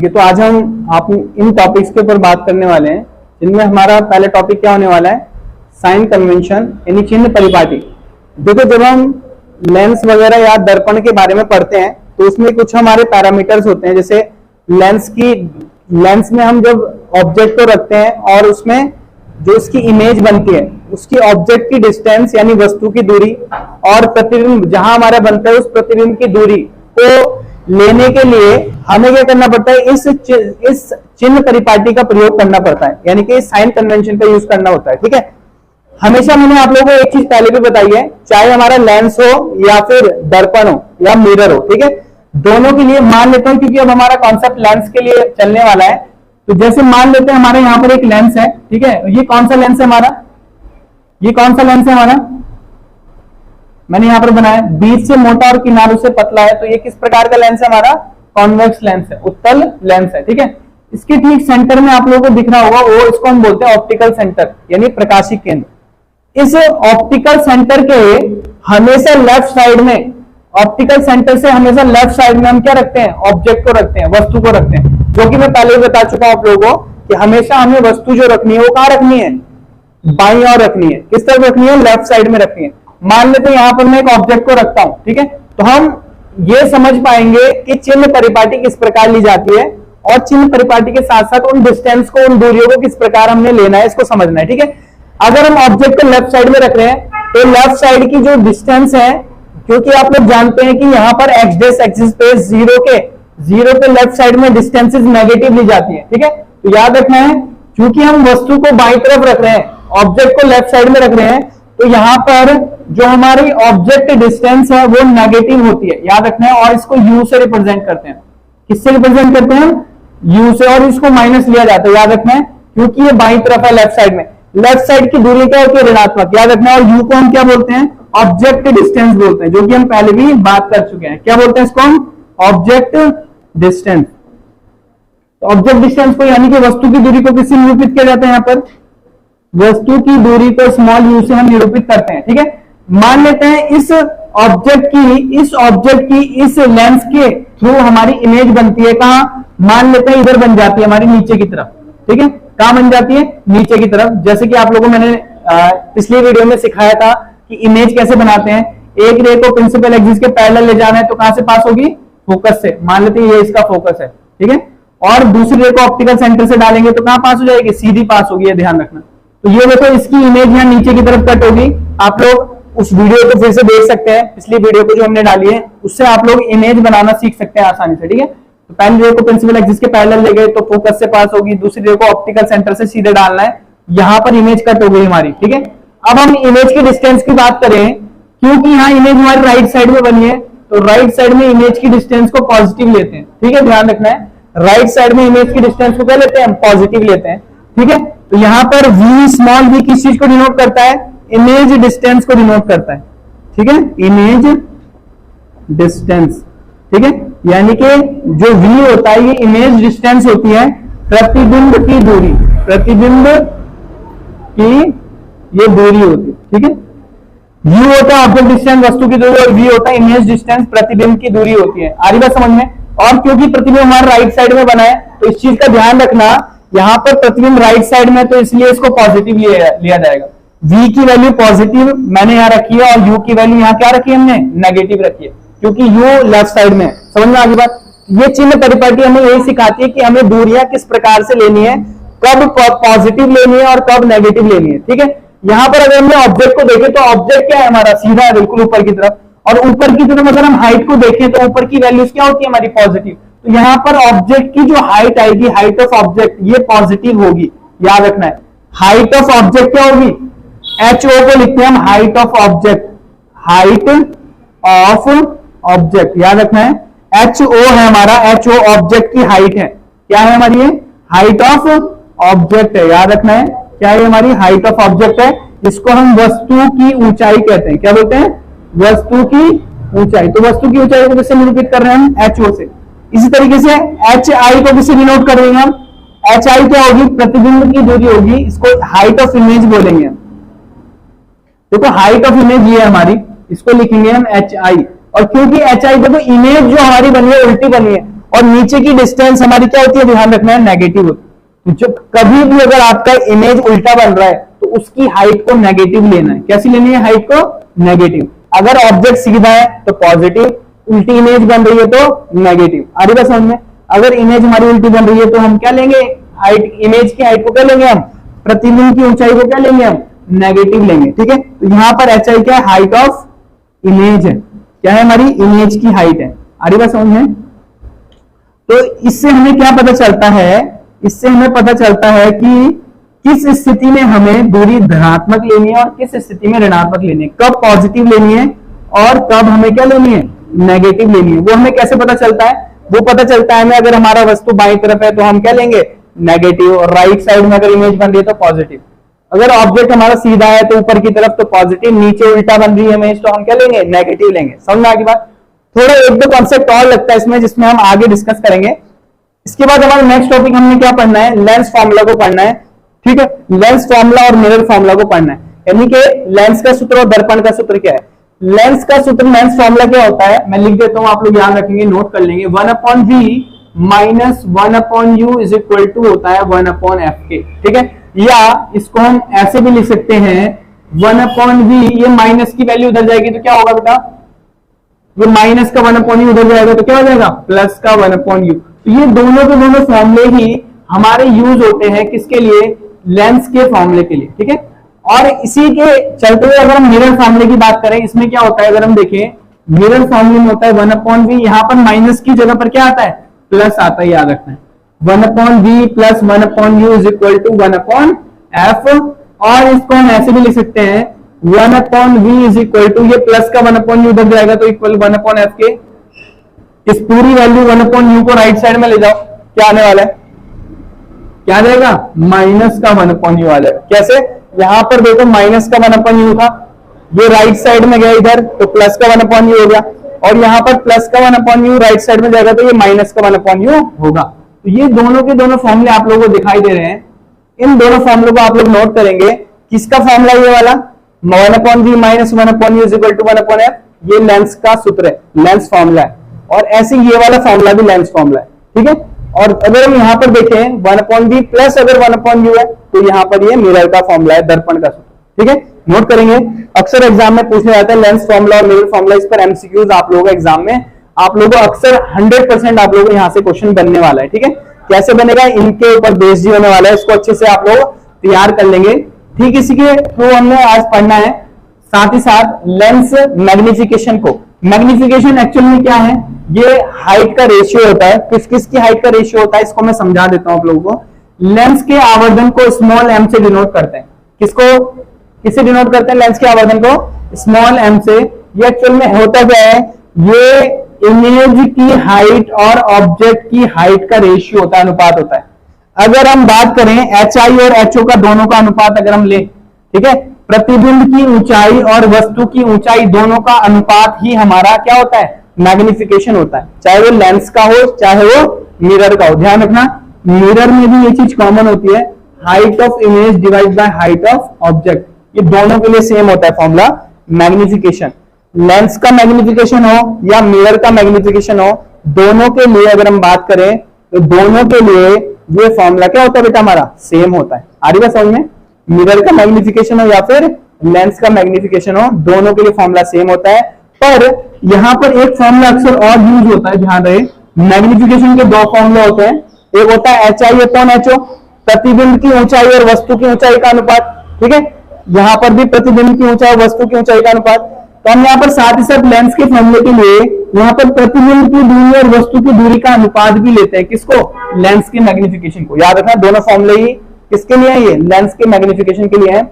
ठीक है, तो आज हम आप इन टॉपिक्स के ऊपर बात करने वाले हैं, जिनमें हमारा पहला टॉपिक क्या होने वाला है, साइन कन्वेंशन यानी चिन्ह परिपाटी। देखो, जब हम लेंस वगैरह या दर्पण के बारे में पढ़ते हैं तो उसमें कुछ हमारे पैरामीटर्स होते हैं। जैसे लेंस में हम जब ऑब्जेक्ट को रखते हैं और उसमें जो उसकी इमेज बनती है, उसकी ऑब्जेक्ट की डिस्टेंस यानी वस्तु की दूरी और प्रतिबिंब जहां हमारा बनता है उस प्रतिबिंब की दूरी को लेने के लिए हमें क्या करना पड़ता है, इस चिन्ह परिपाटी का प्रयोग करना पड़ता है, यानी कि साइन कन्वेंशन का यूज करना होता है। ठीक है, हमेशा मैंने आप लोगों को एक चीज पहले भी बताई है, चाहे हमारा लेंस हो या फिर दर्पण हो या मिरर हो, ठीक है, दोनों के लिए मान लेता हूं, क्योंकि अब हमारा कॉन्सेप्ट लेंस के लिए चलने वाला है। तो जैसे मान लेते हैं हमारे यहाँ पर एक लेंस है, ठीक है, ये कौन सा लेंस है हमारा, ये कौन सा लेंस है हमारा, मैंने यहां पर बनाया, बीच से मोटा और किनारों से पतला है, तो ये किस प्रकार का लेंस है हमारा, कॉन्वेक्स लेंस है, उत्तल लेंस है। ठीक है, इसके ठीक सेंटर में आप लोगों को दिख रहा होगा, वो इसको हम बोलते हैं ऑप्टिकल सेंटर यानी प्रकाशिक केंद्र। इस ऑप्टिकल सेंटर के हमेशा लेफ्ट साइड में, ऑप्टिकल सेंटर से हमेशा लेफ्ट साइड में हम क्या रखते हैं, ऑब्जेक्ट को रखते हैं, वस्तु को रखते हैं, जो कि मैं पहले ही बता चुका हूं आप लोगों को कि हमेशा हमें वस्तु जो रखनी है वो कहां रखनी है, बाईं ओर रखनी है। किस तरफ रखनी है, लेफ्ट साइड में रखनी है। मान लेते हैं यहां पर मैं एक ऑब्जेक्ट को रखता हूं, ठीक है, तो हम ये समझ पाएंगे कि चिन्ह परिपाटी किस प्रकार ली जाती है और चिन्ह परिपाटी के साथ साथ उन डिस्टेंस को, उन दूरियों को किस प्रकार हमने लेना है, इसको समझना है। ठीक है, अगर हम ऑब्जेक्ट को लेफ्ट साइड में रख रहे हैं तो लेफ्ट साइड की जो डिस्टेंस है, क्योंकि आप लोग जानते हैं कि यहां पर एक्स एक्सिस पे जीरो के लेफ्ट साइड में डिस्टेंसेस नेगेटिव ली जाती है। ठीक है, तो याद रखना है, क्योंकि हम वस्तु को बाईं तरफ रख रहे हैं, ऑब्जेक्ट को लेफ्ट साइड में रख रहे हैं, तो यहां पर जो हमारी ऑब्जेक्ट डिस्टेंस है वो नेगेटिव होती है, याद रखना है, और इसको यू से रिप्रेजेंट करते हैं। किससे रिप्रेजेंट करते हैं, यू से, और इसको माइनस लिया जाता है, याद रखना है, क्योंकि ये बाईं तरफ है लेफ्ट साइड में। लेफ्ट साइड की दूरी क्या होती है, ऋणात्मक, याद रखना है, और यू को हम क्या बोलते हैं, ऑब्जेक्ट डिस्टेंस बोलते हैं, जो कि हम पहले भी बात कर चुके हैं। क्या बोलते हैं इसको हम, ऑब्जेक्ट डिस्टेंस। ऑब्जेक्ट डिस्टेंस को यानी कि वस्तु की दूरी को किससे निरूपित किया जाता है, यहां पर वस्तु की दूरी को स्मॉल यू से हम निरूपित करते हैं। ठीक है, मान लेते हैं इस ऑब्जेक्ट की इस लेंस के थ्रू हमारी इमेज बनती है, कहां, मान लेते हैं इधर बन जाती है हमारी नीचे की तरफ। ठीक है, कहां बन जाती है, नीचे की तरफ। जैसे कि आप लोगों को मैंने पिछली वीडियो में सिखाया था कि इमेज कैसे बनाते हैं, एक रे को प्रिंसिपल एक्सिस के पैरेलल ले जाना है तो कहां से पास होगी, फोकस से। मान लेते हैं ये इसका फोकस है, ठीक है, और दूसरी रे को ऑप्टिकल सेंटर से डालेंगे तो कहां पास हो जाएगी, सीधी पास होगी, ये ध्यान रखना। तो ये देखो, इसकी इमेज यहां नीचे की तरफ कट होगी। आप लोग उस वीडियो को फिर से देख सकते हैं, पिछली वीडियो को जो हमने डाली है, उससे आप लोग इमेज बनाना सीख सकते हैं आसानी से। ठीक है, तो पहली रे को प्रिंसिपल एक्सिस के पैरेलल ले गए तो फोकस से पास होगी, दूसरी रे को ऑप्टिकल सेंटर से सीधे डालना है, यहां पर इमेज कट हो गई हमारी। ठीक है, अब हम इमेज की डिस्टेंस की बात करें, क्योंकि यहां इमेज हमारी राइट साइड में बनी है, तो राइट साइड में इमेज की डिस्टेंस को पॉजिटिव लेते हैं। ठीक है, ध्यान रखना है, राइट साइड में इमेज की डिस्टेंस को क्या लेते हैं, हम पॉजिटिव लेते हैं। ठीक है, तो यहां पर v स्मॉल v किस चीज को डिनोट करता है, इमेज डिस्टेंस को डिनोट करता है। ठीक है, इमेज डिस्टेंस। ठीक है, यानी कि जो v होता है ये इमेज डिस्टेंस होती है, प्रतिबिंब की दूरी, प्रतिबिंब की ये दूरी होती है। ठीक है, u होता है ऑब्जेक्ट डिस्टेंस, वस्तु की दूरी, और v होता है इमेज डिस्टेंस, प्रतिबिंब की दूरी होती है। आ रही बात समझ में। और क्योंकि प्रतिबिंब हमारे राइट साइड में बना है तो इस चीज का ध्यान रखना, यहां पर प्रतिबिंब राइट साइड में, तो इसलिए इसको पॉजिटिव लिया जाएगा। v की वैल्यू पॉजिटिव मैंने यहां रखी है और u की वैल्यू यहां क्या रखी है, हमने नेगेटिव रखी है, क्योंकि u लेफ्ट साइड में। समझ में आ गई बात। ये चिन्ह परिपाटी हमें यही सिखाती है कि हमें दूरियां किस प्रकार से लेनी है, कब पॉजिटिव लेनी है और कब नेगेटिव लेनी है। ठीक है, यहां पर अगर हमने ऑब्जेक्ट को देखें तो ऑब्जेक्ट क्या है हमारा, सीधा है बिल्कुल ऊपर की तरफ, और ऊपर की तरफ अगर हम हाइट को देखें तो ऊपर की वैल्यूज क्या होती है हमारी, पॉजिटिव। तो यहां पर ऑब्जेक्ट की जो हाइट आएगी, हाइट ऑफ ऑब्जेक्ट, ये पॉजिटिव होगी, याद रखना है। हाइट ऑफ ऑब्जेक्ट क्या होगी, HO को लिखते हैं हम, height of object, height of object, याद रखना है, HO है हमारा, HO ऑब्जेक्ट की हाइट है। क्या है हमारी, हाइट ऑफ ऑब्जेक्ट है, याद रखना है, क्या है हमारी, हाइट ऑफ ऑब्जेक्ट है। इसको हम वस्तु की ऊंचाई कहते हैं। क्या बोलते हैं, वस्तु की ऊंचाई। तो वस्तु की ऊंचाई को किससे निरूपित कर रहे हैं हम, HO से। इसी तरीके से HI को किससे डिनोट कर रहे हैं हम, HI क्या होगी, प्रतिबिंब की दूरी होगी, इसको हाइट ऑफ इमेज बोलेंगे हम। देखो हाइट ऑफ इमेज ये है हमारी, इसको लिखेंगे हम HI। और क्योंकि HI देखो इमेज जो हमारी बनी है उल्टी बनी है, और नीचे की डिस्टेंस हमारी क्या होती है, ध्यान रखना है, नेगेटिव होती है। तो कभी भी अगर आपका इमेज उल्टा बन रहा है तो उसकी हाइट को नेगेटिव लेना है। कैसी लेनी है, हाइट को नेगेटिव। अगर ऑब्जेक्ट सीधा है तो पॉजिटिव, उल्टी इमेज बन रही है तो नेगेटिव। आ रही बात समझ में? अगर इमेज हमारी उल्टी बन रही है तो हम क्या लेंगे, हाइट, इमेज की हाइट को क्या लेंगे हम, प्रतिबिंब की ऊंचाई को क्या लेंगे हम, नेगेटिव लेंगे। ठीक है, तो यहां पर एच आई क्या है, हाइट ऑफ इमेज है। क्या है, हमारी इमेज की हाइट है। आ रही बात समझ में? तो इससे हमें क्या पता चलता है, इससे हमें पता चलता है कि किस स्थिति में हमें दूरी धनात्मक लेनी है और किस स्थिति में ऋणात्मक लेनी है, कब पॉजिटिव लेनी है और कब हमें क्या लेनी है, नेगेटिव लेनी है। वो हमें कैसे पता चलता है, वो पता चलता है हमें अगर हमारा वस्तु बाईं तरफ है तो हम क्या लेंगे, नेगेटिव, और राइट साइड में अगर इमेज बन रही है तो पॉजिटिव। अगर ऑब्जेक्ट हमारा सीधा है तो ऊपर की तरफ तो पॉजिटिव, नीचे उल्टा बन रही है इमेज तो हम क्या लेंगे, नेगेटिव लेंगे। समझ में आ गई बात? थोड़ा एक दो कॉन्सेप्ट और लगता है इसमें जिसमें हम आगे डिस्कस करेंगे। इसके बाद हमारा नेक्स्ट टॉपिक हमने क्या पढ़ना है, लेंस फॉर्मूला को पढ़ना है। ठीक है, लेंस फॉर्मूला और मिरर फॉर्मूला को पढ़ना है। यानी कि लेंस का सूत्र और दर्पण का सूत्र क्या है। लेंस का सूत्र, लेंस फॉर्मूला क्या होता है, मैं लिख देता हूं, आप लोग याद रखेंगे, नोट कर लेंगे। 1/v minus 1/u is equal to होता है 1/f के। ठीक है, या इसको हम ऐसे भी लिख सकते हैं 1/v, ये माइनस की वैल्यू उधर जाएगी तो क्या होगा बेटा, ये माइनस का 1/u उधर जाएगा तो क्या हो जाएगा, प्लस का 1/u। तो ये दोनों के दोनों फॉर्मूले ही हमारे यूज होते हैं किसके लिए, लेंस के फॉर्मूले के लिए। ठीक है, और इसी के चलते हुए अगर हम मिरर फॉर्मूले की बात करें, इसमें क्या होता है, अगर हम देखें मिरर फॉर्मूले में होता है 1/v, यहां पर माइनस की जगह पर क्या आता है, प्लस आता है, याद रखना है। 1/v plus 1/u is equal to 1/f, और इसको हम ऐसे भी लिख सकते हैं 1/v इज इक्वल टू, ये प्लस का 1/u उधर जाएगा तो इक्वल 1/f के। इस पूरी वैल्यू 1/u को राइट साइड में ले जाओ, क्या आने वाला है, क्या जाएगा, माइनस का 1/u आ जाएगा। कैसे, यहां पर देखो माइनस का 1/u था, ये राइट साइड में गया इधर तो प्लस का 1/u हो गया, और यहां पर प्लस का 1/u राइट साइड में जाएगा तो ये माइनस का 1/u होगा। तो ये दोनों के दोनों फॉर्मूले आप लोगों को दिखाई दे रहे हैं। इन दोनों फॉर्मूलों को आप लोग नोट करेंगे। किसका फॉर्मूला ये वाला, 1/v minus 1/u is equal to 1/f, ये लेंस का सूत्र है, लेंस फॉर्मूला है। और ऐसे ये वाला फॉर्मूला भी लेंस फॉर्मूला है। ठीक है, और अगर हम यहां पर देखें 1/v प्लस अगर 1/u है तो यहां पर ये मिरर का फॉर्मूला है, दर्पण का सूत्र। ठीक है, नोट करेंगे। अक्सर एग्जाम में पूछने जाता है लेंस फॉर्मूला और मिरर फॉर्मूला, इस पर एमसीक्यूज आप लोगों को एग्जाम में, आप लोगों को अक्सर 100% आप लोगों को यहां से क्वेश्चन बनने वाला है। ठीक है, कैसे बनेगा, इनके ऊपर बेस्ड ही होने वाला है, इसको अच्छे से आप लोग तैयार कर लेंगे। ठीक, इसी के थ्रू हमने आज पढ़ना है, साथ ही साथ लेंस मैग्निफिकेशन को। मैग्निफिकेशन एक्चुअल में क्या है, ये हाइट का रेशियो होता है। किस किस की हाइट का रेशियो होता है, इसको मैं समझा देता हूं आप लोगों को। लेंस के आवर्धन को स्मॉल एम से डिनोट करते हैं। किसको, किससे डिनोट करते हैं, लेंस के आवर्धन को स्मॉल एम से। ये एक्चुअल में होता क्या है, ये इमेज की हाइट और ऑब्जेक्ट की हाइट का रेशियो होता है, अनुपात होता है। अगर हम बात करें एच आई और एच ओ का दोनों का अनुपात अगर हम ले, ठीक है, प्रतिबिंब की ऊंचाई और वस्तु की ऊंचाई दोनों का अनुपात ही हमारा क्या होता है, मैग्निफिकेशन होता है। चाहे वो लेंस का हो चाहे वो मिरर का हो। ध्यान रखना, मिरर में भी ये चीज कॉमन होती है, height of image divide by height of object. ये दोनों के लिए सेम होता है फॉर्मूला मैग्निफिकेशन। लेंस का मैग्निफिकेशन हो या मिरर का मैग्निफिकेशन हो, दोनों के लिए अगर हम बात करें तो दोनों के लिए ये फॉर्मूला क्या होता है बेटा, हमारा सेम होता है। आ रही बात समझ में? मिरर का मैग्निफिकेशन हो या फिर लेंस का मैग्निफिकेशन हो, दोनों के लिए फॉर्मूला सेम होता है। पर यहां पर एक फॉर्मूला अक्सर और यूज होता है, ध्यान रहे, मैग्निफिकेशन के दो फॉर्मूले होते हैं। एक होता है h i upon h o, प्रतिबिंब की ऊंचाई और वस्तु की ऊंचाई का अनुपात। ठीक है, यहां पर भी प्रतिबिंब की ऊंचाई और वस्तु की ऊंचाई का अनुपात। तो हम यहाँ पर साथ ही साथ लेंस के फॉर्मूले के लिए यहाँ पर प्रतिबिंब की दूरी और वस्तु की दूरी का अनुपात भी लेते हैं। किसको, लेंस के मैग्निफिकेशन को। याद रखना, दोनों फॉर्मूले ही किसके लिए है, ये लेंस के मैग्निफिकेशन के लिए है।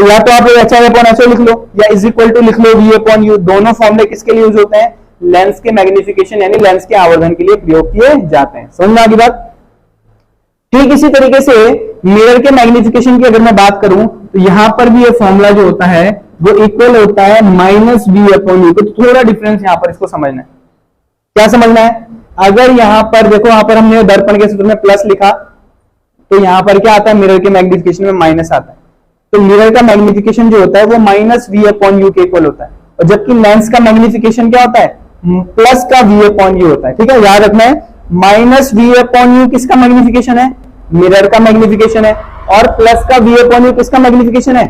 या तो आप h i upon h o लिख लो या इज इक्वल टू लिख लो वी अपॉन यू। दोनों फॉर्मूले किसके लिए यूज होते हैं, लेंस के मैग्निफिकेशन यानी लेंस के आवर्धन के लिए प्रयोग किए जाते हैं। समझ में आ गई बात? ठीक इसी तरीके से मिरर के मैग्निफिकेशन की अगर मैं बात करूं तो यहां पर भी ये फॉर्मूला जो होता है वो इक्वल होता है माइनस वी अपॉन यू। तो थोड़ा डिफरेंस यहां पर इसको समझना है। क्या समझना है, अगर यहां पर देखो, यहां पर हमने दर्पण के सूत्र में प्लस लिखा तो यहां पर क्या आता है, मिरर के मैग्निफिकेशन में माइनस आता है। तो मिरर का मैग्निफिकेशन जो होता है वो माइनस वी अपॉन यू के इक्वल होता है, और जबकि लेंस का मैग्निफिकेशन क्या होता है, प्लस का वी अपॉन यू होता है। ठीक है, याद रखना है, माइनस वी अपॉन यू किसका मैग्निफिकेशन है? मिरर का मैग्निफिकेशन है। और प्लस का वी अपॉन यू किसका मैग्निफिकेशन है?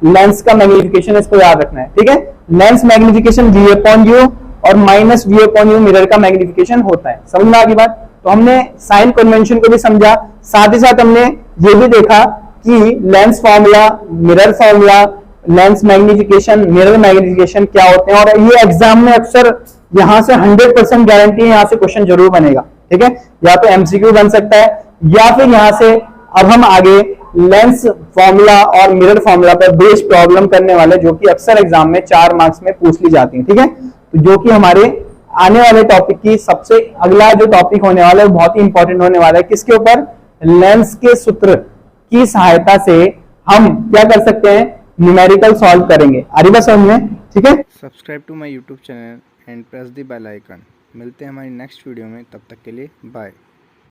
लेंस का मैग्निफिकेशन है, इसको याद रखना है, ठीक है। Lens magnification v upon u और minus v upon u mirror का मैग्निफिकेशन होता है। समझ में आ गई बात? तो हमने साइन कन्वेंशन को भी समझा, साथ ही साथ हमने ये भी देखा कि lens formula, mirror formula, lens magnification, mirror magnification क्या होते हैं। और ये एग्जाम में अक्सर यहां से 100% गारंटी है, यहां से क्वेश्चन जरूर बनेगा, ठीक है। या तो एमसीक्यू बन सकता है या फिर यहां से अब हम आगे लेंस फॉर्मूला और मिरर फॉर्मूला पर बेस्ड प्रॉब्लम करने वाले, जो कि अक्सर एग्जाम में 4 मार्क्स में पूछ ली जाती है, ठीक है। तो जो कि हमारे आने वाले टॉपिक की सबसे अगला जो टॉपिक होने वाला है बहुत ही इंपॉर्टेंट होने वाला है। किसके ऊपर? लेंस के सूत्र की सहायता से हम क्या कर सकते हैं? न्यूमेरिकल सॉल्व करेंगे। आ रही बात समझ में? ठीक है। Subscribe to my YouTube channel and press the bell icon. मिलते हैं हमारी नेक्स्ट वीडियो में, तब तक के लिए बाय।